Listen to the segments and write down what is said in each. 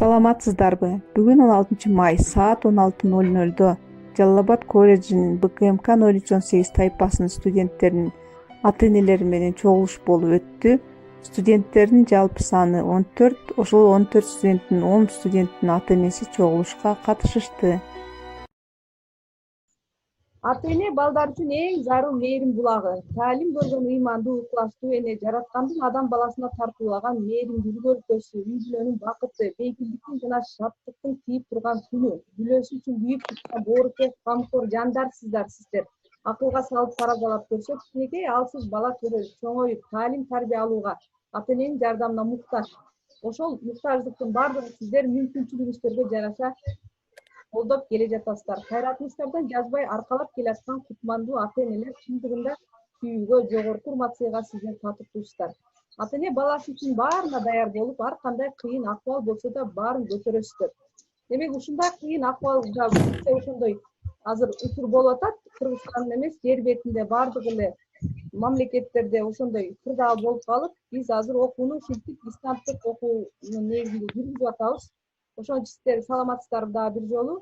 Саламатсыздарбы? Бүгүн 16 май саат 16:00 Жалал Абад колледжинин БКМК 0318 тайпасынын студенттеринин ата-энелери менен чогулуш болуп өттү. Студенттердин жалпы саны 14, ошол 14 студенттин 10 студенттин ата-энеси чогулушка катышышты. Ата-эне балдар үчүн эң зарыл мээрим булагы. Таалим көргөн ыймандуу, ыктылаштуу эне жараткандын адам баласына тартуулаган мээримдүүлүк өлкөсү, үй-бүлөнүн бакыты, бейпилдиктин жана шаттыктын тийип турган күнү. Бүлөсү үчүн күйүп турган боорукөз, камкор жандарсыздар сиздер. Акылга салып таразалап көрсөк, кичинекей алсыз бала чоңоюп, таалим тарбия алууга ата-эненин жардамына муктаж. Ошол муктаждыктын бардыгын сиздер мүмкүнчүлүгүңүздөргө жараша колдоп келе жатасыздар. Кайратыңыздардан жазбай аркалап келаткан кутмандуу ата-энелер чындыгында сүйүүгө, жогорку урмат-сыйга сиздер татыктуусуздар. Ата-эне баласы үчүн баарына даяр болуп, ар кандай кыйын акыбал болсо да баарын көтөрөсүздөр. Демек ушундай кыйын акыбалга ошондой азыр учур болуп атат. Кыргызстан эмес, жер бетинде бардык эле мамлекеттерде ошондой кырдаал болуп калып, биз азыр окууну ушинтип дистанттык окуунун негизинде жүргүзүп атабыз. Ошон үчүн сиздер саламатсыздарбы дагы бир жолу.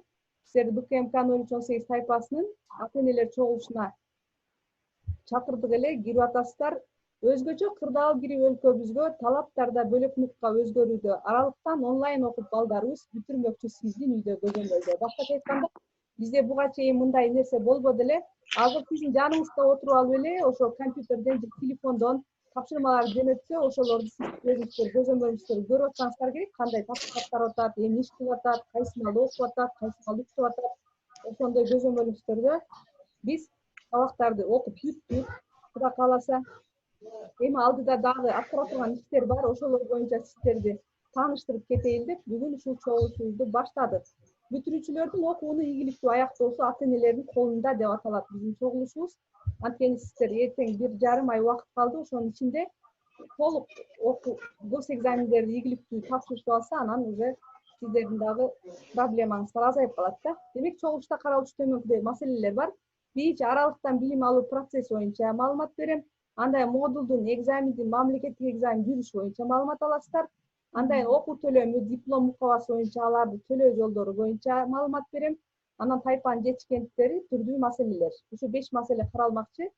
Сиздерди БКМК 0318 тайпасынын ата-энелер чогулушуна чакырдык эле, кирип атасыздар. Өзгөчө кырдаал кирип өлкөбүзгө талаптар да бөлөк нукка өзгөрүүдө. Аралыктан онлайн окуп балдарыбыз бүтүрмөкчү сиздин үйдө көзөмөлдө. Башкача айтканда, бизде буга чейин мындай нерсе болбоду эле. Азыр сиздин жаныңызда отуруп алып эле, ошо компьютерден же телефондон тапшырмалар жөнөтсө, ошолорду сиз өзүңүздөр көзөмөлүңүздөрдө көрүп атсаңыздар керек, кандай тапшырмалар атат, эмне иш кылып атат, кайсы маалда окуп атат, кайсы маалда уктуп атат. Ошондой көзөмөлүңүздөрдө биз сабактарды окуп бүттүк, Кудай кааласа. Эми алдыда дагы аткара турган иштер бар, ошолор боюнча сиздерди тааныштырып кетейин деп бүгүн ушул чогулушубузду баштадык. Бүтүрүүчүлөрдүн окууну игиликтүү аяктоосу ата-энелердин колунда деп аталат биздин чогулушубуз. Анткени сиздер эртең 1,5 ай убакыт калды, ошонун ичинде толук гос экзамендерди игиликтүү тапшырышып алса, анан уже сиздердин дагы проблемаңыздар азайып калат да. Демек чогулушта каралуучу төмөнкүдөй маселелер бар. Биринчи, аралыктан билим алуу процесси боюнча маалымат берем. Андай модулдун экзамендин, мамлекеттик экзамен жүрүшү боюнча маалымат аласыздар. Андай окуу төлөмү, диплом мукабасы боюнча аларды төлөө жолдору боюнча маалымат берем. Анан тайпанын жетишкендиктери, түрдүү маселелер. Ушу 5 маселе каралмакчы.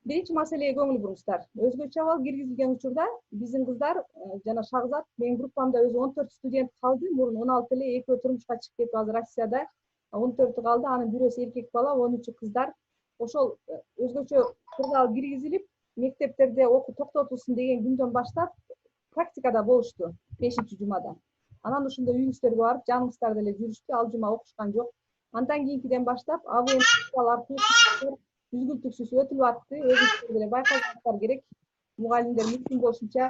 Биринчи маселеге көңүл буруңуздар. Өзгөчө абал киргизилген учурда биздин кыздар жана Шагзат, менин группамда өзү 14 студент калды. Мурун 16 эле, экөө турмушка чыгып кетип азыр Россияда. 14 калды, анын бирөөсү эркек бала, 13-ü кыздар. Ошол өзгөчө кырдаал киргизилип, мектептерде окуу токтотулсун деген күндөн баштап практикада болушту 5-жумада. Анан ошондо үйүңүздөргө барып, жаныңыздарда эле жүрүштү, ал жума окушкан жок. Андан кийинкиден баштап АВН аркылуу үзгүлтүксүз өтүлүп атты. Өзүңүздөр деле байкагансыздар керек. Мугалимдер мүмкүн болушунча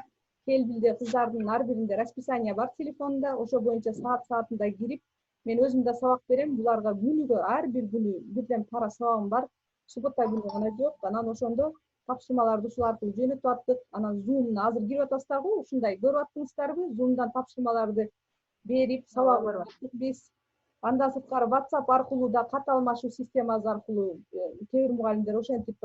келбилде кыздардын ар биринде расписание бар телефонунда, ошо боюнча саатында кирип, мен өзүм да сабак берем. Буларга күнүгө ар бир күнү бирден пара сабагым бар. Суббота күнү гана жок. Анан ошондо тапшырмаларды ушул аркылуу жөнөтүп аттык. Анан Zoom'на азыр кирип атасыздар го, ушундай көрүп аттыңыздарбы? Zoom'дан тапшырмаларды берип, сабак берип биз. Андан сырткары WhatsApp аркылуу да кат алмашуу системасы аркылуу кээ бир мугалимдер ошентип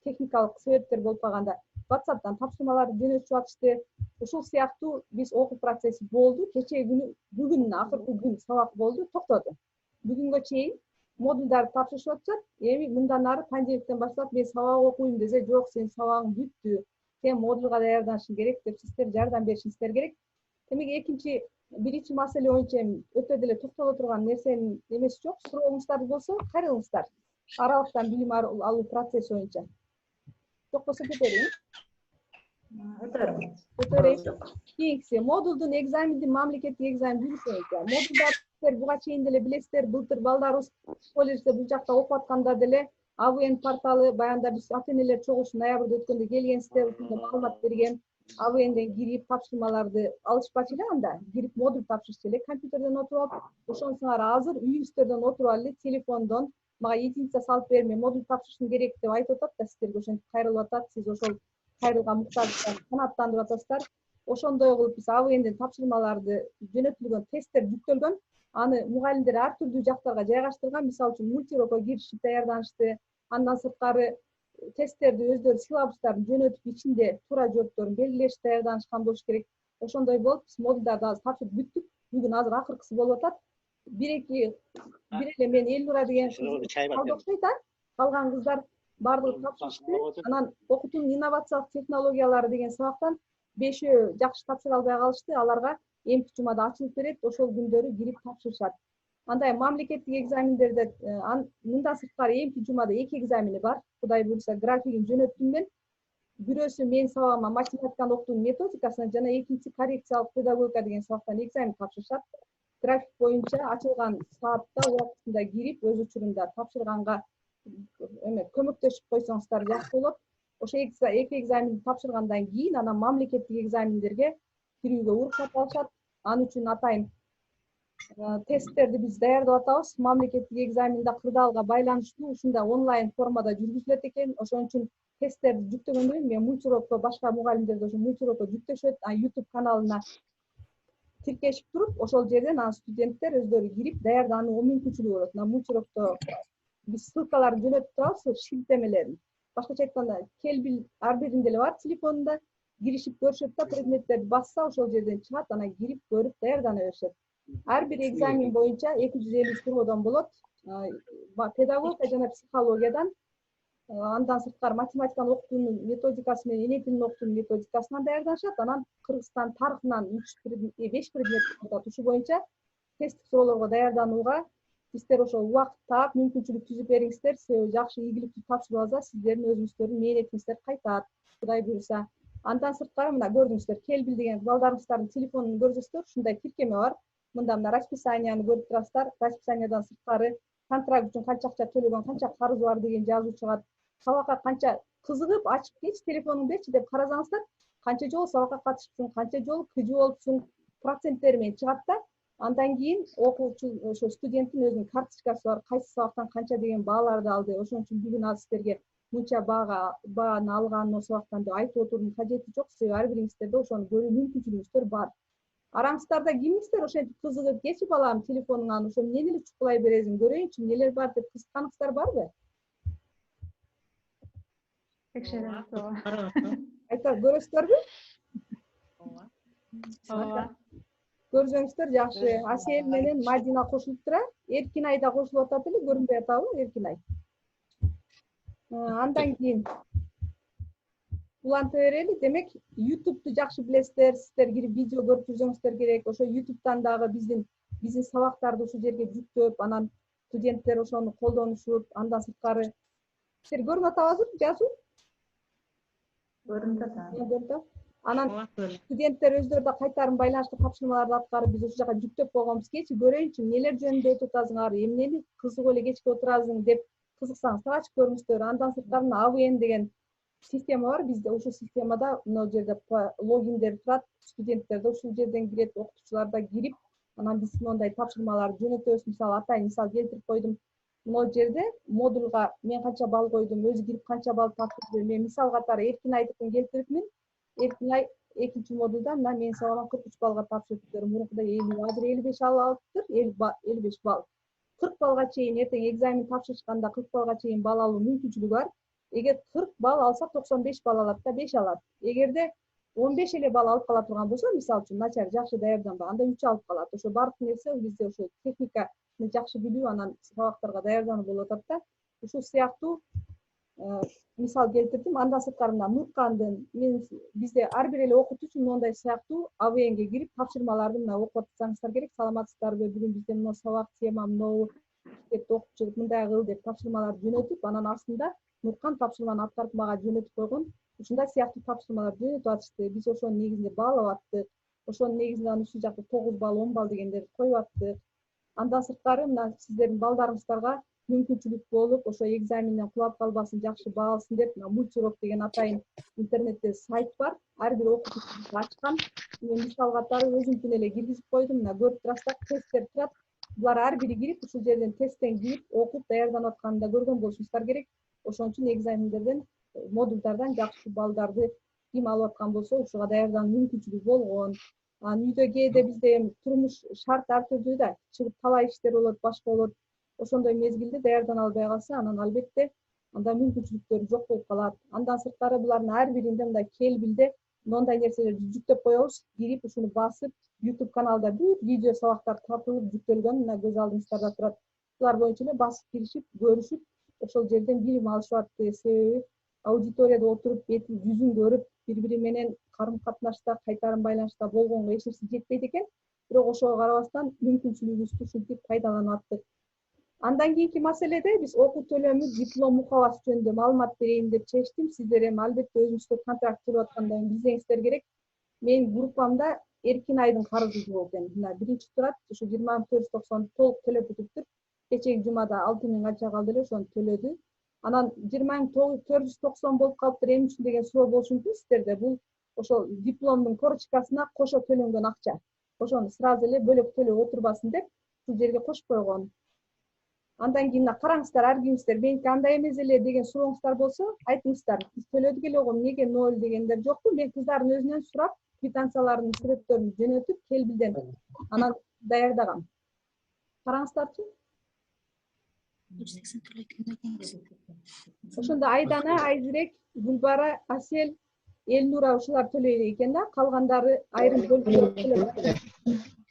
техникалык себептер болуп калганда WhatsApp'тан тапшырмаларды жөнөтүп атышты. Ушул сыяктуу биз окуу процесси болду. Кечээ күнү, бүгүн акыркы күн сабак болду, токтоду. Бүгүнгө чейин модулдарды тапшырышып атышат. Эми мындан ары понедельниктен баштап мен сабак окуйм десе, жок, сен сабагың бүттү, сен модулга даярданышың керек деп сиздер жардам беришиңиздер керек. Демек биринчи маселе боюнча өтө деле токтоло турган нерсенин эмеси жок. Сурооңуздар болсо кайрылыңыздар. Аралыктан билим алуу процесси боюнча. Жок болсо кетерим. Өтөрөйм. Кийинкиси модулдун экзамендин, мамлекеттик экзамен жүрүшү боюнча. Модулдар буга чейин деле билесиздер, былтыр балдарыбыз колледжде бул жакта окуп атканда деле АВН порталы, баягында биз ата-энелер чогулушу ноябрда өткөндө келгенсиздер, ошондо маалымат берген. АВНден кирип тапшырмаларды алышпачы эле, анда кирип модуль тапшырчу эле компьютерден отуруп алып. Ошонусуңар азыр үйүңүздөрдөн отуруп алып эле телефондон мага единица салып бер, мен модуль тапшырышым керек деп айтып атат да, сиздерге ошентип кайрылып атат. Сиз ошол кайрылган муктаждыктарды канааттандырып атасыздар. Ошондой кылып биз АВНден тапшырмаларды жөнөтүлгөн, тесттер жүктөлгөн. Аны мугалимдер ар түрдүү жактарга жайгаштырган. Мисалы үчүн мультирокко киришип даярданышты. Андан сырткары тесттерди өздөрү силабустарын жөнөтүп, ичинде туура жоопторун белгилешип даярданышкан болуш керек. Ошондой болуп, биз модулдарды азыр тапшырып бүттүк. бүгүн азыр акыркысы болуп атат. Бир эле мен Элнура деген кыз калды окшойт да. Калган кыздар баардыгы тапшырышты. Анан окутуунун инновациялык технологиялары деген сабактан 5 жакшы тапшыра албай калышты. Аларга эмки жумада ачылып берет, ошол күндөрү кирип тапшырышат. Андай мамлекеттик экзамендерде мындан сырткары эмки жумада 2 экзамени бар. Кудай буйрса графигин жөнөттүм мен. Бирөөсү менин сабагыма математиканы окутуунун методикасынан жана экинчиси коррекциялык педагогика деген сабактан экзамен тапшырышат. График боюнча ачылган саатта убактында кирип өз учурунда тапшырганга көмөктөшүп койсоңуздар жакшы болот. Ошо эки экзаменди тапшыргандан кийин анан мамлекеттик экзамендерге кирүүгө уруксат алышат. Ал үчүн атайын тесттерди биз даярдап атабыз. Мамлекеттик экзаменде кырдаалга байланыштуу ушундай онлайн формада жүргүзүлөт экен. Ошон үчүн тесттерди жүктөгөндөн кийин мен мультурокко башка мугалимдер да ошо мультурокко жүктөшөт. YouTube каналына тиркешип туруп, ошол жерден анан студенттер өздөрү кирип даярданууга мүмкүнчүлүгү болот. Мына мультурокто биз ссылкаларды жөнөтүп турабыз, шилтемелерин. Башкача айтканда, келбил ар биринде эле бар телефонунда, киришип көрүшөт да, предметтерди басса ошол жерден чыгат, анан кирип көрүп даярдана беришет. Ар бир экзамен боюнча 250 суроодон болот. Педагогика жана психологиядан, андан сырткары математиканы окутуунун методикасы менен эне тилин окутуунун методикасынан даярданышат. Анан Кыргызстан тарыхынан 5 предмет болот. Ушу боюнча тесттик суроолорго даярданууга сиздер ошол убакыт таап, мүмкүнчүлүк түзүп бериңиздер. Себеби жакшы ийгиликтүү тапшырып алса, сиздердин өзүңүздөрдүн мээнетиңиздер кайтат, Кудай буйрса. Андан сырткары мына көрдүңүздөр, Келбил деген балдарыңыздардын телефонун көрсөтсөздөр, ушундай тиркеме бар. Мында мына расписанияны көрүп турасыздар. Расписаниядан сырткары контракт үчүн канча акча төлөгөн, канча карыз бар деген жазуу чыгат. Сабакка канча кызыгып, ачып кетчи, телефонуңду берчи деп карасаңыздар, канча жолу сабакка катышыпсың, канча жолу кыжы болупсуң, проценттери менен чыгат да. Андан кийин окуучу ошо студенттин өзүнүн карточкасы бар, кайсы сабактан канча деген бааларды алды. Ошон үчүн бүгүн аз сиздерге мынча бааны алган о сабактан деп айтып отуруунун кажети жок. Себеби ар бириңиздерде ошону көрүү мүмкүнчүлүгүңүздөр бар. Араңыздарда кимиңиздер ошентип кызыгып, кечи балам телефонуңан ошо эмнени эле чукулай бересиң, көрөйүнчү эмнелер бар деп кызыкканыңыздар барбы? Айта көрөсүздарбы? Ооба. Көрсөңүздөр жакшы. Асел менен Мадина кошулуп тура. Эркинай да кошулуп атат эле, көрүнбөй атабы Эркинай? Андан кийин уланта берели. Демек, YouTube'ду жакшы билесиздер, сиздер кирип видео көрүп жүрсөңүздөр керек. Ошо YouTube'дан дагы биздин сабактарды ушул жерге жүктөп, анан студенттер ошону колдонушуп, андан сырткары сиздер көрүнүп атабызбы жазуу? Көрүнүп атат. Анан студенттер өздөрү да кайтарым байланыштуу тапшырмаларды аткарып, биз ушул жака жүктөп койгонбуз. Кечи көрөйүнчү, эмнелер жөнүндө өтүп атасыңар, эмнени кызыгып эле кечке отурасың деп кызыксаңыздар ачып көрүңүздөр. Андан сырткары AVN деген система бар. Бизде ушул системада мына жерде логиндер турат. Студенттер да ушул жерден кирет, окутуучулар да кирип, анан биз моундай тапшырмаларды жөнөтөбүз. Мисалы атайын мисал келтирип койдум. Мына жерде модульга мен канча балл койдум, өзү кирип канча балл тапшырды. Мен мисал катары Эркинайдыкын келтирипмин. Эркинай экинчи модулда мына менин сабагыма 43 баллга тапшырыптыр. Мурункудай 50, азыр 55 алыптыр, 55 балл. 40 баллга чейин эртең экзамен тапшырышканда 40 баллга чейин балл алуу мүмкүнчүлүгү бар. Эгер 40 балл алса 95 балл алат да 5 алат. Эгерде 15 эле балл алып кала турган болсо, мисалы үчүн начар жакшы даярданбай, анда 3 алып калат. Ошо бардык нерсе бизде ошо техниканы жакшы билүү, анан сабактарга даярдануу болуп атат да. Ушул сыяктуу мисал келтирдим. Андан сырткары мына Нуркандын бизде ар бир эле окутуучу моундай сыяктуу AVNге кирип тапшырмаларды мына окуп атсаңыздар керек. Саламатсыздарбы? Бүгүн бизде мына сабак тема мынау деп окутуп мындай кыл деп тапшырмаларды жөнөтүп, анан астында Нуркан тапшырманы аткарып мага жөнөтүп койгон. Ушундай сыяктуу тапшырмаларды жөнөтүп атышты. Биз ошонун негизинде баалап аттык. Ошонун негизинде ушул жакта 9 балл, 10 балл дегендерди коюп аттык. Андан сырткары мына сиздердин балдарыңыздарга мүмкүнчүлүк болуп, ошо экзаменден кулап калбасын, жакшы баал алсын деп, мультурок деген атайын интернетте сайт бар. Ар бир окутуучу ачкан. Мен мисал катары өзүмкүн эле киргизип койдум. Мына көрүп турасыздар, тесттер турат. Булар ар бири кирип, ушул жерден тесттен кирип, окуп даярданып атканын да көргөн болушуңуздар керек. Ошон үчүн экзамендерден, модулдардан жакшы балдарды ким алып аткан болсо, ушуга даярдануу мүмкүнчүлүгү болгон. Үйдө кээде бизде турмуш шарт ар түрдүү да, чыгып талай иштер болот, башка болот. Ошондой мезгилде даярдана албай калса, анан албетте анда мүмкүнчүлүктөрү жок болуп калат. Андан сырткары булардын ар биринде мындай Келбилде мондай нерселерди жүктөп коебуз. Кирип ушуну басып, YouTube каналда бүт видео сабактар тартылып жүктөлгөн, мына көз алдыңыздарда турат. Булар боюнча эле басып киришип, көрүшүп, ошол жерден билим алышып атты. Себеби аудиторияда отуруп, бетин жүзүн көрүп, бири-бири менен карым-катнашта, кайтарым байланышта болгонго эч нерсе жетпейт экен. Бирок ошого карабастан мүмкүнчүлүгүбүздү ушинтип пайдаланып аттык. Андан кийинки маселеде биз окуу төлөмү, диплом мукабасы жөнүндө маалымат берейин деп чечтим. Сиздер эми албетте өзүңүздөр контракт түзүп аткандан кийин билсеңиздер керек. Менин группамда эркин айдын карызы жок экен. Мына биринчи турат, ушу 20.490 толук төлөп бүтүптүр. Кечеги жумада 6.000 канча калды эле, ошону төлөдү. Анан 20.490 болуп калыптыр, эмне үчүн деген суроо болушу мүмкүн сиздерде. Бул ошол дипломдун корочкасына кошо төлөнгөн акча. Ошону сразу эле бөлөк төлөп отурбасын деп бул жерге кошуп койгон. Андан кийин караңыздар, ар бириңиздер меники андай эмес эле деген сурооңуздар болсо, айтыңыздар. Биз төлөдүк эле го, эмнеге 0 дегендер жокпу? Мен кыздардын өзүнөн сурап, квитанциялардын сүрөттөрүн жөнөтүп, келбилден анан даярдагам. Караңыздарчы. Ошондо Айдана, Айзирек, Гүлбара, Асел, Элнура ушулар төлөйт экен да, калгандары айрым бөлүп төлөйт.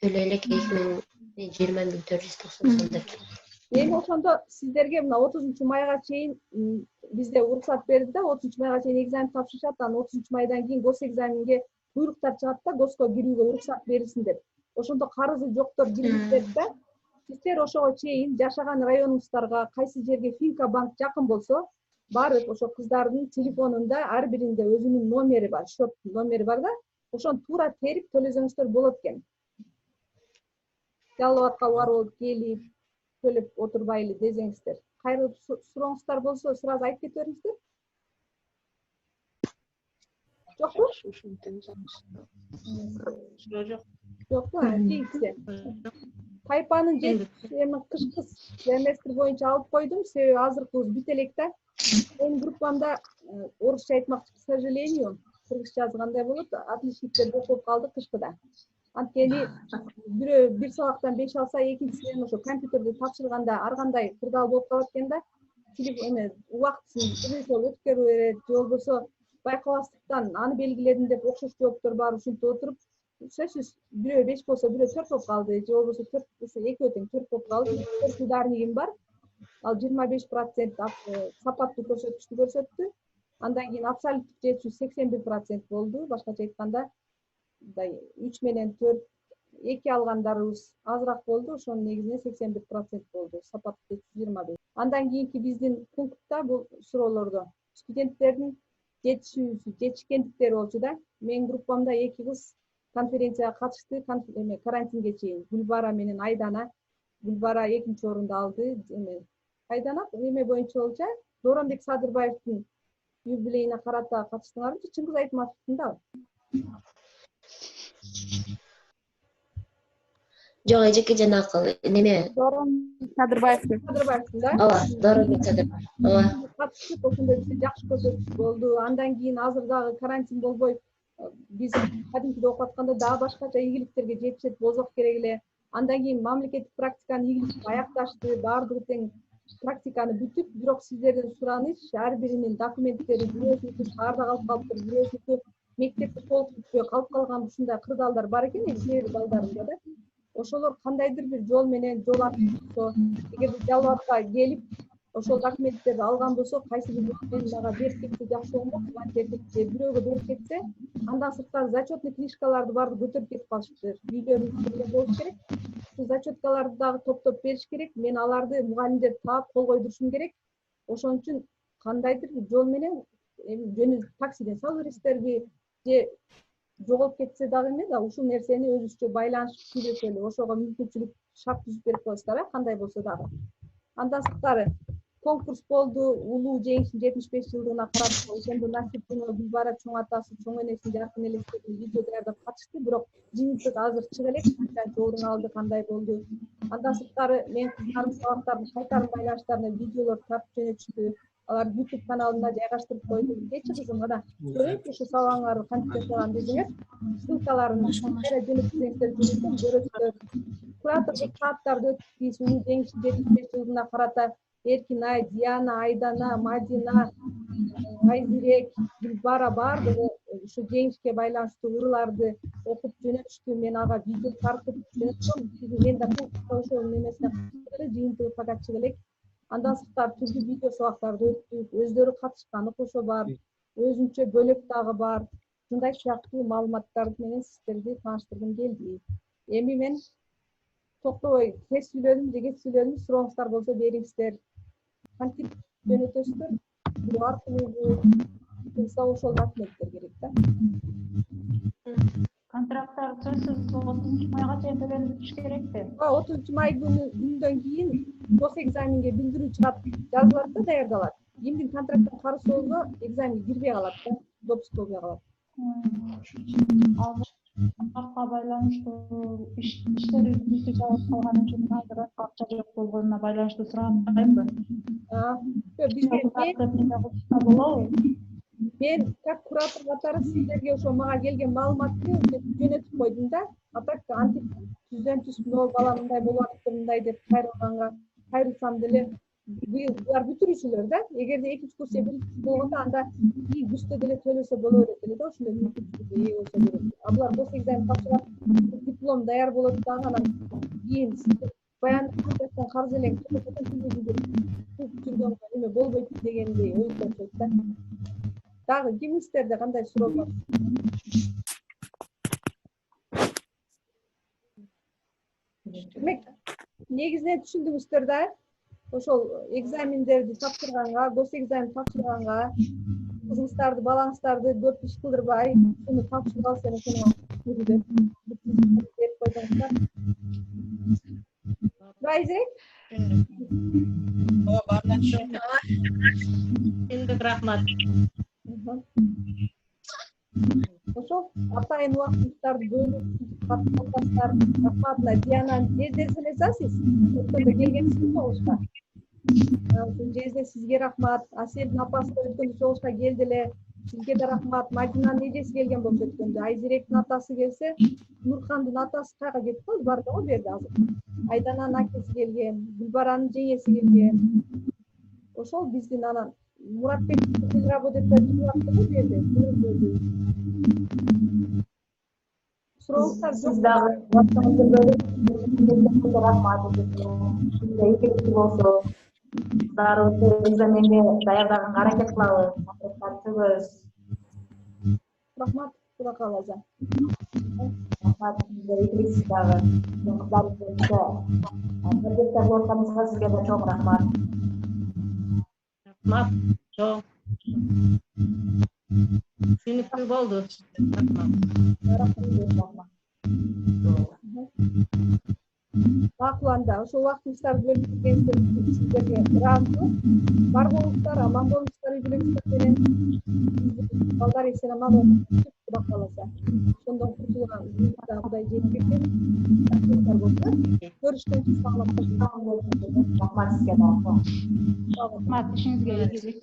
Төлөйлүк 20.490 сом деп. Эми ошондо сиздерге мына 30 майга чейин бизде уруксат берди да, 30 майга чейин экзамен тапшырышат, анан 30 майдан кийин гос экзаменге буйруктар чыгат да, госко кирүүгө уруксат берилсин деп. Ошондо карызы жоктор киргизет да. Сиздер ошого чейин жашаган районуңуздарга, кайсы жерге Финка банк жакын болсо, барып ошо кыздардын телефонунда ар биринде өзүнүн номери бар, счет номери бар да, ошону туура терип төлөсөңүздөр болот экен. Жалал абадка барып келип төлөп отурбайлы десеңиздер. Кайрылып сурооңуздар болсо, сразу айтып кете бериңиздер. Жокпу? Жокпу, тийгизе. Тайпанын эми кышкы семестр боюнча алып койдум, себеби азыркыбыз бүт элек да. Менин группамда орусча айтмакчы, к сожалению, кыргызча жазгандай болот, отличниктер окуп калды кышкыда. Анткени бирөө бир сабактан 5 алса, экинчисинен ошо компьютерди тапшырганда ар кандай кырдаал болуп калат экен да. Эме убактысын өткөрүп берет, же болбосо байкабастыктан аны белгиледим деп окшош жооптор бар ушинтип отуруп, сөзсүз бирөө 5 болсо бирөө 4 болуп калды, же болбосо 4 экөө тең 4 болуп калды. Ударнигим бар. Ал 25% сапаттуу көрсөткүчтү көрсөттү. Андан кийин абсолюттук жетишүү 81% болду. Башкача айтканда 3 менен 4 2 алгандарыбыз азыраак болду. Ошонун негизинде 81% болду. Сапаттуу 25. Андан кийинки биздин пунктта бул суроолордо студенттердин жетишүүсү, жетишкендиктери болчу да. Менин группамда 2 кыз конференцияга катышты, карантинге чейин. Гүлбара менен Айдана. Гүлбара 2-нчи орунду алды. Айдана эме боюнча болчу, Дооронбек Садырбаевдин юбилейине карата катыштыңарбы? Чыңгыз Айтматовдун да. Жок, эжеке жанакы неме? Дооронбек Садырбаевдин да. Ооба, Дооронбек Садырбаев. Ооба. Катышып, ошондо бизде жакшы көрсөткүч болду. Андан кийин азыр дагы карантин болбой, биз кадимкиде окуп атканда дагы башкача ийгиликтерге жетишет болсок керек эле. Андан кийин мамлекеттик практиканы ийгиликтүү аякташты, баардыгы тең практиканы бүтүп, бирок сиздерден сураныч ар биринин документтери бирөөсүнүкү шаарда калып калыптыр, бирөөсүнүкү мектепти толук бүтпөй калып калган ушундай кырдаалдар бар экен кээ бир балдарында да. Ошолор кандайдыр бир жол менен жол ачылса, эгерде Жалал Абадка келип ошол документтерди алган болсо, кайсы бир мен мага берип кетсе жакшы болмок, же бирөөгө берип кетсе, андан сырткары зачетный книжкаларды баарды көтөрүп кетип калышыптыр. Үйлөрүндө болуш керек. Ушул зачеткаларды дагы топтоп бериш керек. Мен аларды мугалимдер таап кол койдурушум керек. Ошон үчүн кандайдыр бир жол менен жөнү таксиден салып бересиздерби, же жоголуп кетсе дагы эме да, ушул нерсени өзүбүзчө байланышып сүйлөшөлү. Ошого мүмкүнчүлүк шарт түзүп берип коесуздар, кандай болсо дагы. Андан сырткары конкурс болду, улуу жеңиштин 75 жылдыгына карап, ошондо Насиптин Гүлбара чоң атасы, чоң энесин жаркын элестетип видео даярдап катышты, бирок жыйынтык азыр чыга элек, канча орун алды, кандай болду. Андан сырткары мен кыздарым сабактардын кайтарым байланыштарына видеолор тартып жөнөтүштү. Алар YouTube каналына жайгаштырып койду. Кечи кызым, мына көрөйүн ушу сабагыңарды кантип жасаган десеңер, ссылкаларын жөнөтсөңүздөр көрөсүздөр. Куратордук сааттарды өткүзүп, улуу жеңиштин 75 жылдыгына карата Эркинай, Диана, Айдана, Мадина, Айзирек, Гүлбара бардыгы ушу жеңишке байланыштуу ырыларды окуп жөнөтүштү. Мен ага видео тартып жөнөттүм. Мен да ошол немесине жыйынтыгы факатчык элек. Андан сырткары түрдүү видео сабактарды өттүк. Өздөрү катышкан окуусу бар. Өзүнчө бөлөк дагы бар. Ушундай сыяктуу маалыматтар менен сиздерди тааныштыргым келди. Эми мен токтобой тез сүйлөдүм, же кеч сүйлөдүм, сурооңуздар болсо бериңиздер. Кантип жөнөтөсүздөр? Бул аркылуу кылса ошол документтер керек да. Контракттар сөзсүз 30 майга чейин төлөнүш керекти. 30 май күнүндөн кийин гос экзаменге билдирүү чыгат, жазылат да, даярдалат. Кимдин контракттын карызы болсо экзаменге кирбей калат да, допуск болбой калат. Контрактка байланыштуу иштер үзүлүп калган үчүн азыр акча жок болгонуна байланыштуу сурап атпаймынбы? Мен как куратор катары сиздерге ошо мага келген маалыматты жөнөтүп койдум да. Атак антип түздөн түз бала мындай болуп атыптыр, мындай деп кайрылганга кайрылсам деле быйыл булар бүтүрүүчүлөр да. Эгерде экинчи курсия бүтүрүүчү болгондо анда күздө деле төлөсө боло берет эле да, ошондой мүмкүнчүлүккө ээ болсо керек. А булар гос экзамен тапшырат, диплом даяр болот дагы, анан кийин баягы контракттан карыз элек жүргөн эме болбойт дегендей ой болчу да. Дагы кимиңиздерде кандай суроо бар? Демек, негизинен түшүндүңүздөр да, ошол экзамендерди тапшырганга, гос экзамен тапшырганга кызыңыздарды, балаңыздарды көп иш кылдырбай, уну тапшырып алса экен деп койдуңуздар. Айзек? Ооба, түшүндүк, рахмат. Ошол атайын убактыңыздарды бөлүп каттастар. Рахмат, Диана, жездеси элесиз? Өткөндө келгенсизби чогулушка? Жезде сизге рахмат. Аселдин апасы да өткөндө чогулушка келди эле. Сизге да рахмат. Мадинанын эжеси келген болчу өткөндө. Айзиректин атасы келсе, Нурхандын атасы кайга кетип калды, бар да го бу жерде азыр. Айдананын акеси келген, Гүлбаранын жеңеси келген. Ошол биздин анан Муратбек работать этип жатты бу жерде. Сурооңуздар жок. Дагы рахмат. Экинчи болсо дароо экзаменге даярдаганга аракет кылабыз. Түгөз. Рахмат, Кула каласа. Рахмат, сиздерге дагы. Сизге да чоң рахмат. Рахмат, чоң. Түшүнүктүү болду. Рахмат. Макуланда, ошол убактыңыздарды бөлүп бергениңиздер сиздерге ыраазымын. Бар болуңуздар, аман болуңуздар, үй бүлөңүздөр менен. Балдар эсен аман болуп, Кула каласа. Ошондон кутулган Кудай жеткирсин. Көрүшкөнчө саглап болуңуздар. Рахмат сизге дагы. Рахмат, Ишиңизге ийгилик.